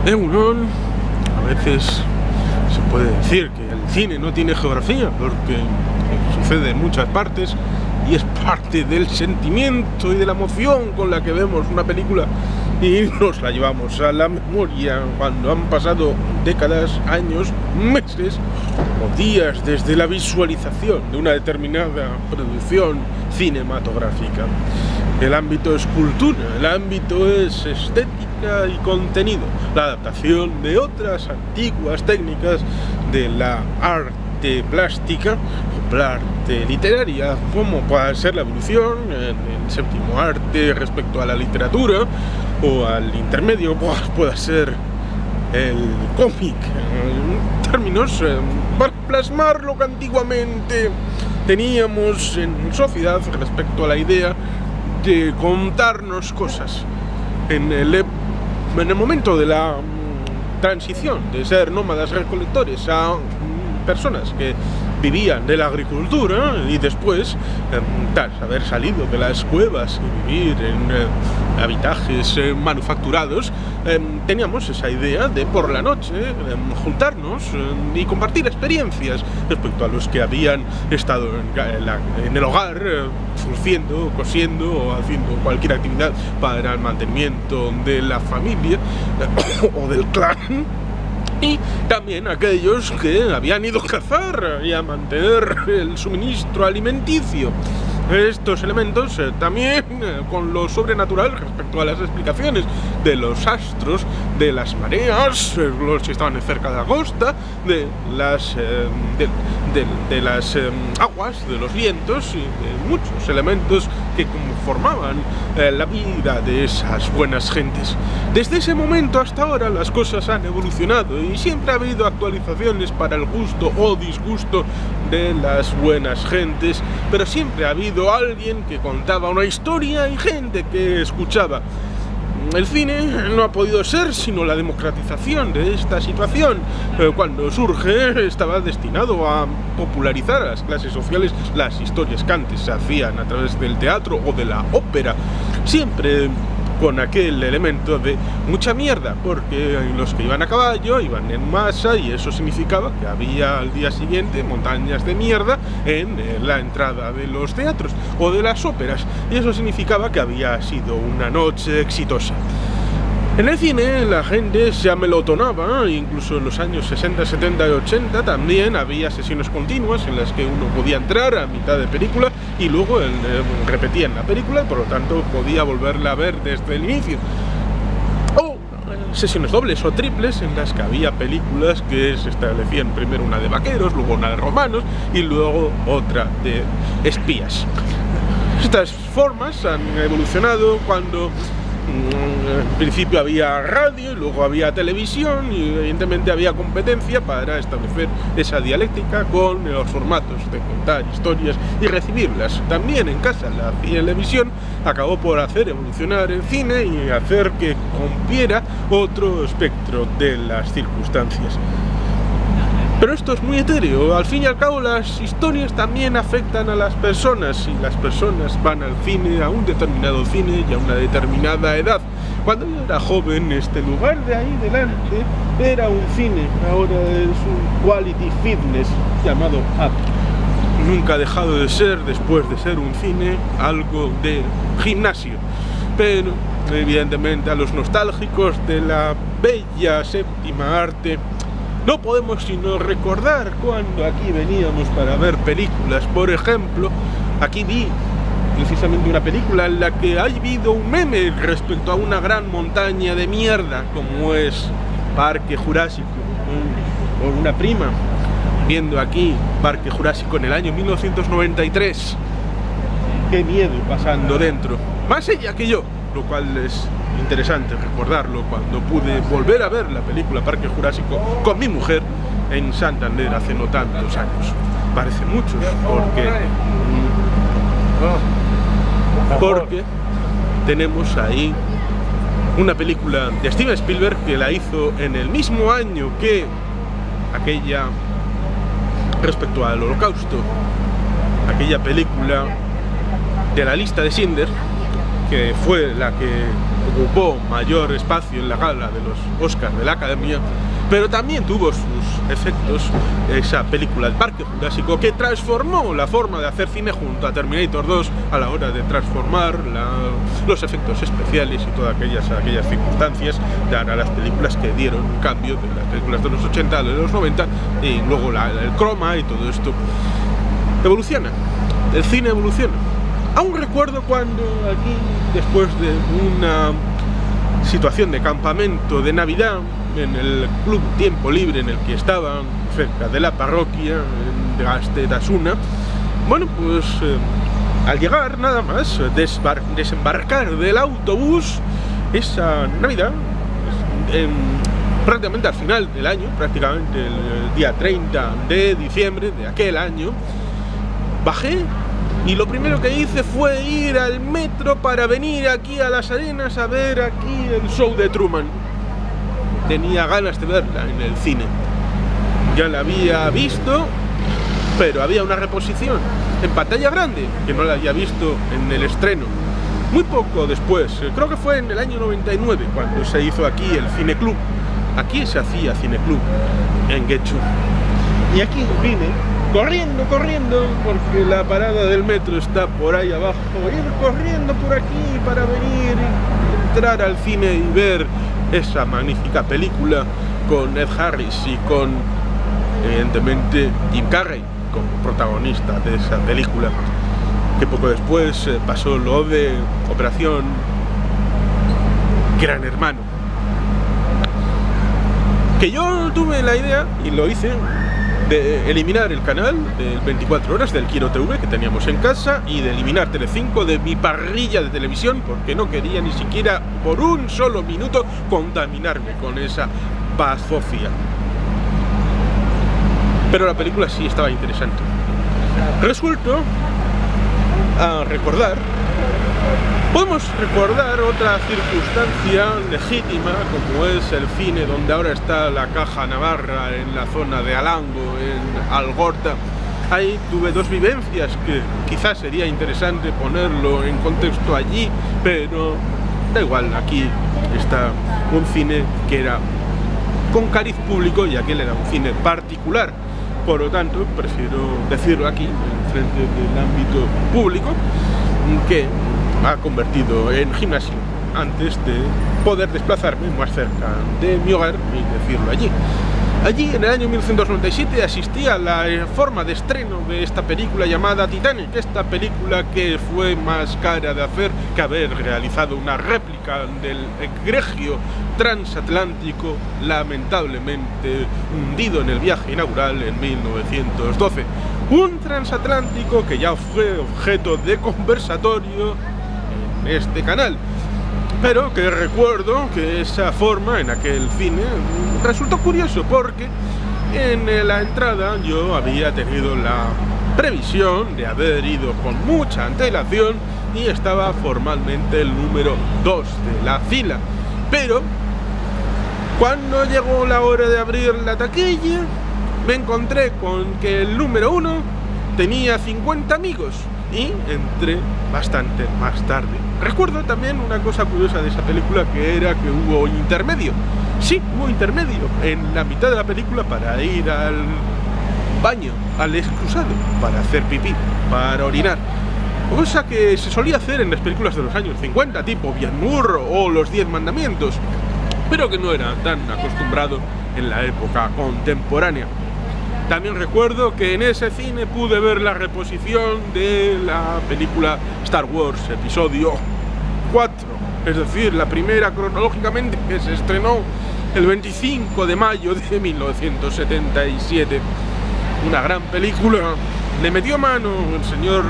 Euron, a veces se puede decir que el cine no tiene geografía porque sucede en muchas partes y es parte del sentimiento y de la emoción con la que vemos una película y nos la llevamos a la memoria cuando han pasado décadas, años, meses o días desde la visualización de una determinada producción cinematográfica. El ámbito es cultura, el ámbito es estética y contenido, la adaptación de otras antiguas técnicas de la arte plástica o arte literaria, como puede ser la evolución en el séptimo arte respecto a la literatura, o al intermedio pueda ser el cómic, en términos para plasmar lo que antiguamente teníamos en sociedad respecto a la idea de contarnos cosas en el momento de la transición de ser nómadas recolectores a personas que vivían de la agricultura y después, tras haber salido de las cuevas y vivir en habitajes manufacturados, teníamos esa idea de por la noche juntarnos y compartir experiencias respecto a los que habían estado en el hogar, surciendo, cosiendo o haciendo cualquier actividad para el mantenimiento de la familia o del clan. Y también aquellos que habían ido a cazar y a mantener el suministro alimenticio. Estos elementos también con lo sobrenatural respecto a las explicaciones de los astros, de las mareas, los que estaban cerca de la costa, de las aguas, de los vientos y de muchos elementos que conformaban la vida de esas buenas gentes. Desde ese momento hasta ahora las cosas han evolucionado y siempre ha habido actualizaciones para el gusto o disgusto de las buenas gentes, pero siempre ha habido alguien que contaba una historia y gente que escuchaba. El cine no ha podido ser sino la democratización de esta situación. Cuando surge estaba destinado a popularizar a las clases sociales las historias que antes se hacían a través del teatro o de la ópera, siempre con aquel elemento de mucha mierda, porque los que iban a caballo iban en masa y eso significaba que había al día siguiente montañas de mierda en la entrada de los teatros o de las óperas, y eso significaba que había sido una noche exitosa. En el cine la gente se amelotonaba, incluso en los años 60, 70 y 80 también había sesiones continuas en las que uno podía entrar a mitad de película y luego repetían la película, por lo tanto podía volverla a ver desde el inicio. O sesiones dobles o triples en las que había películas que se establecían primero una de vaqueros, luego una de romanos y luego otra de espías. Estas formas han evolucionado cuando en principio había radio y luego había televisión y evidentemente había competencia para establecer esa dialéctica con los formatos de contar historias y recibirlas. También en casa la televisión acabó por hacer evolucionar el cine y hacer que cumpliera otro espectro de las circunstancias. Pero esto es muy etéreo, al fin y al cabo las historias también afectan a las personas y las personas van al cine, a un determinado cine y a una determinada edad. Cuando yo era joven, este lugar de ahí delante era un cine, ahora es un quality fitness llamado Up. Nunca ha dejado de ser, después de ser un cine, algo de gimnasio. Pero evidentemente a los nostálgicos de la bella séptima arte no podemos sino recordar cuando aquí veníamos para ver películas. Por ejemplo, aquí vi precisamente una película en la que ha habido un meme respecto a una gran montaña de mierda como es Parque Jurásico, por una prima viendo aquí Parque Jurásico en el año 1993. Qué miedo pasando dentro, más ella que yo, lo cual es interesante recordarlo cuando pude volver a ver la película Parque Jurásico con mi mujer en Santander hace no tantos años. Parece mucho porque tenemos ahí una película de Steven Spielberg que la hizo en el mismo año que aquella respecto al Holocausto, aquella película de La lista de Schindler, que fue la que ocupó mayor espacio en la gala de los Oscars de la Academia, pero también tuvo sus efectos esa película El Parque Jurásico, que transformó la forma de hacer cine junto a Terminator 2 a la hora de transformar los efectos especiales y todas aquellas circunstancias a las películas que dieron un cambio de las películas de los 80 a los 90, y luego el croma y todo esto. Evoluciona, el cine evoluciona. Aún recuerdo cuando aquí, después de una situación de campamento de Navidad en el club Tiempo Libre en el que estaba, cerca de la parroquia, en Gazte-Tasuna, bueno, pues al llegar nada más, desembarcar del autobús esa Navidad, prácticamente al final del año, prácticamente el día 30 de diciembre de aquel año, bajé y lo primero que hice fue ir al metro para venir aquí a Las Arenas a ver aquí el show de Truman. Tenía ganas de verla en el cine. Ya la había visto, pero había una reposición en pantalla grande que no la había visto en el estreno. Muy poco después, creo que fue en el año 99 cuando se hizo aquí el Cineclub. Aquí se hacía Cineclub en Getxo. Y aquí vine corriendo, porque la parada del metro está por ahí abajo, ir corriendo por aquí para venir y entrar al cine y ver esa magnífica película con Ed Harris y con, evidentemente, Jim Carrey como protagonista de esa película, que poco después pasó lo de Operación Gran Hermano, que yo tuve la idea, y lo hice, de eliminar el canal del 24 horas del Quiero TV que teníamos en casa y de eliminar Telecinco de mi parrilla de televisión, porque no quería ni siquiera por un solo minuto contaminarme con esa bazofia. Pero la película sí estaba interesante. Resulto a recordar, podemos recordar otra circunstancia legítima, como es el cine donde ahora está la Caja Navarra en la zona de Alango, en Algorta. Ahí tuve dos vivencias que quizás sería interesante ponerlo en contexto allí, pero da igual, aquí está un cine que era con cariz público y aquel era un cine particular. Por lo tanto, prefiero decirlo aquí, en frente del ámbito público, que ha convertido en gimnasio antes de poder desplazarme más cerca de mi hogar y decirlo allí. Allí, en el año 1997, asistí a la forma de estreno de esta película llamada Titanic, esta película que fue más cara de hacer que haber realizado una réplica del egregio transatlántico, lamentablemente hundido en el viaje inaugural en 1912. Un transatlántico que ya fue objeto de conversatorio en este canal, pero que recuerdo que esa forma en aquel cine resultó curioso, porque en la entrada yo había tenido la previsión de haber ido con mucha antelación y estaba formalmente el número 2 de la fila, pero cuando llegó la hora de abrir la taquilla me encontré con que el número 1 tenía 50 amigos y entré bastante más tarde. Recuerdo también una cosa curiosa de esa película, que era que hubo intermedio. Sí, hubo intermedio en la mitad de la película para ir al baño, al excusado, para hacer pipí, para orinar. Cosa que se solía hacer en las películas de los años 50, tipo Ben-Hur o Los 10 Mandamientos, pero que no era tan acostumbrado en la época contemporánea. También recuerdo que en ese cine pude ver la reposición de la película Star Wars Episodio 4, es decir, la primera cronológicamente, que se estrenó el 25 de mayo de 1977. Una gran película. Le metió mano el señor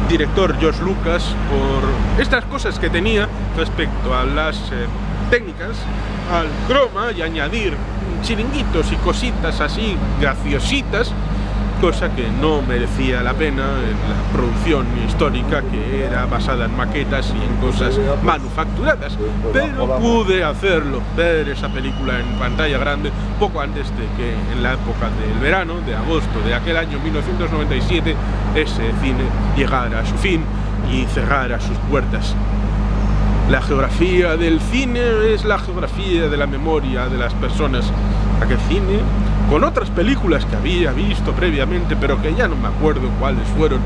director George Lucas por estas cosas que tenía respecto a las técnicas, al croma, y añadir chiringuitos y cositas así graciositas, cosa que no merecía la pena en la producción histórica, que era basada en maquetas y en cosas manufacturadas. Pero pude hacerlo, ver esa película en pantalla grande poco antes de que en la época del verano, de agosto de aquel año 1997, ese cine llegara a su fin y cerrara sus puertas. La geografía del cine es la geografía de la memoria de las personas. Aquel cine, con otras películas que había visto previamente, pero que ya no me acuerdo cuáles fueron.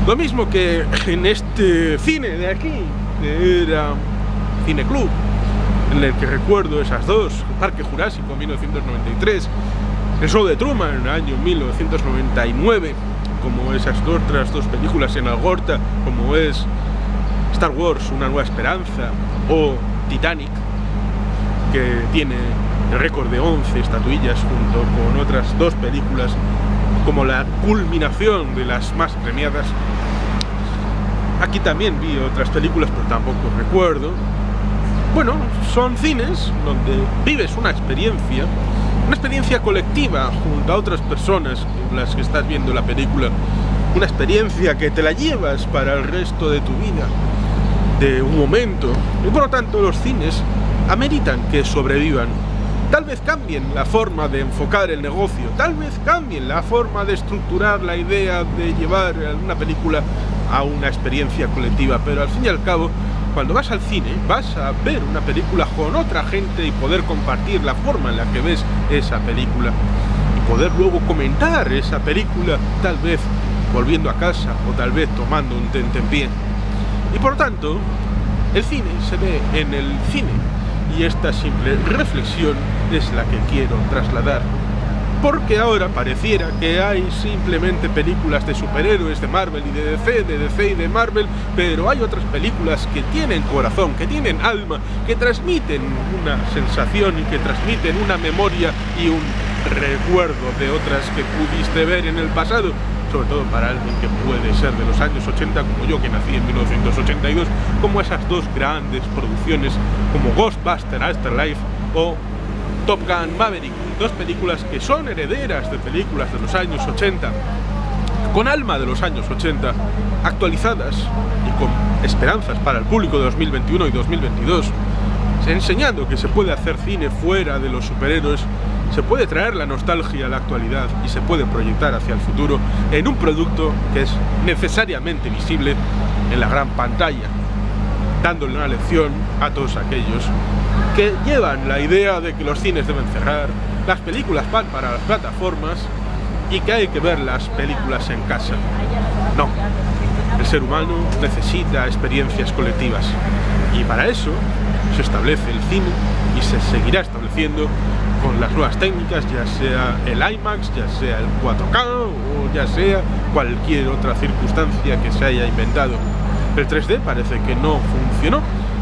Lo mismo que en este cine de aquí, que era Cine Club, en el que recuerdo esas dos, Parque Jurásico en 1993, El Show de Truman en el año 1999, como esas otras dos películas en Algorta, como es Star Wars, Una Nueva Esperanza, o Titanic, que tiene el récord de 11 estatuillas junto con otras dos películas como la culminación de las más premiadas. Aquí también vi otras películas, pero tampoco recuerdo. Bueno, son cines donde vives una experiencia colectiva junto a otras personas con las que estás viendo la película, una experiencia que te la llevas para el resto de tu vida, de un momento, y por lo tanto los cines ameritan que sobrevivan. Tal vez cambien la forma de enfocar el negocio, tal vez cambien la forma de estructurar la idea de llevar una película a una experiencia colectiva, pero al fin y al cabo, cuando vas al cine, vas a ver una película con otra gente y poder compartir la forma en la que ves esa película y poder luego comentar esa película, tal vez volviendo a casa o tal vez tomando un tentempié. Y por tanto, el cine se ve en el cine, y esta simple reflexión es la que quiero trasladar. Porque ahora pareciera que hay simplemente películas de superhéroes de Marvel y de DC y de Marvel, pero hay otras películas que tienen corazón, que tienen alma, que transmiten una sensación y que transmiten una memoria y un recuerdo de otras que pudiste ver en el pasado, sobre todo para alguien que puede ser de los años 80 como yo, que nací en 1982, como esas dos grandes producciones como Ghostbusters Afterlife o Top Gun Maverick, dos películas que son herederas de películas de los años 80, con alma de los años 80, actualizadas y con esperanzas para el público de 2021 y 2022, enseñando que se puede hacer cine fuera de los superhéroes, se puede traer la nostalgia a la actualidad y se puede proyectar hacia el futuro en un producto que es necesariamente visible en la gran pantalla, dándole una lección a todos aquellos que llevan la idea de que los cines deben cerrar, las películas van para las plataformas y que hay que ver las películas en casa. No, el ser humano necesita experiencias colectivas y para eso se establece el cine y se seguirá estableciendo con las nuevas técnicas, ya sea el IMAX, ya sea el 4K o ya sea cualquier otra circunstancia que se haya inventado. El 3D parece que no funcionó,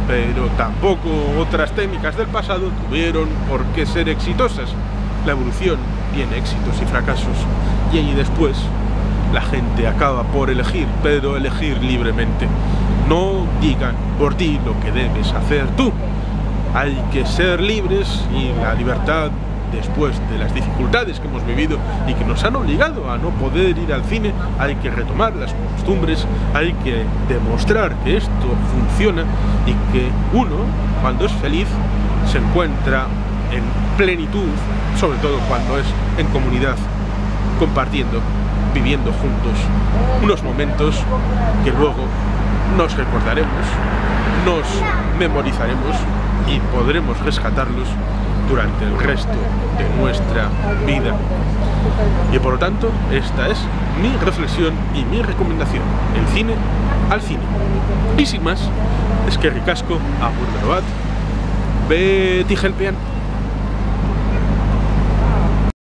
pero tampoco otras técnicas del pasado tuvieron por qué ser exitosas. La evolución tiene éxitos y fracasos, y ahí después la gente acaba por elegir, pero elegir libremente. No digan por ti lo que debes hacer tú. Hay que ser libres, y la libertad, después de las dificultades que hemos vivido y que nos han obligado a no poder ir al cine, hay que retomar las costumbres, hay que demostrar que esto funciona y que uno, cuando es feliz, se encuentra en plenitud, sobre todo cuando es en comunidad, compartiendo, viviendo juntos unos momentos que luego nos recordaremos, nos memorizaremos y podremos rescatarlos durante el resto de nuestra vida. Y por lo tanto, esta es mi reflexión y mi recomendación: el cine al cine. Y sin más, es que ricasco, agur berobat, beti helpean.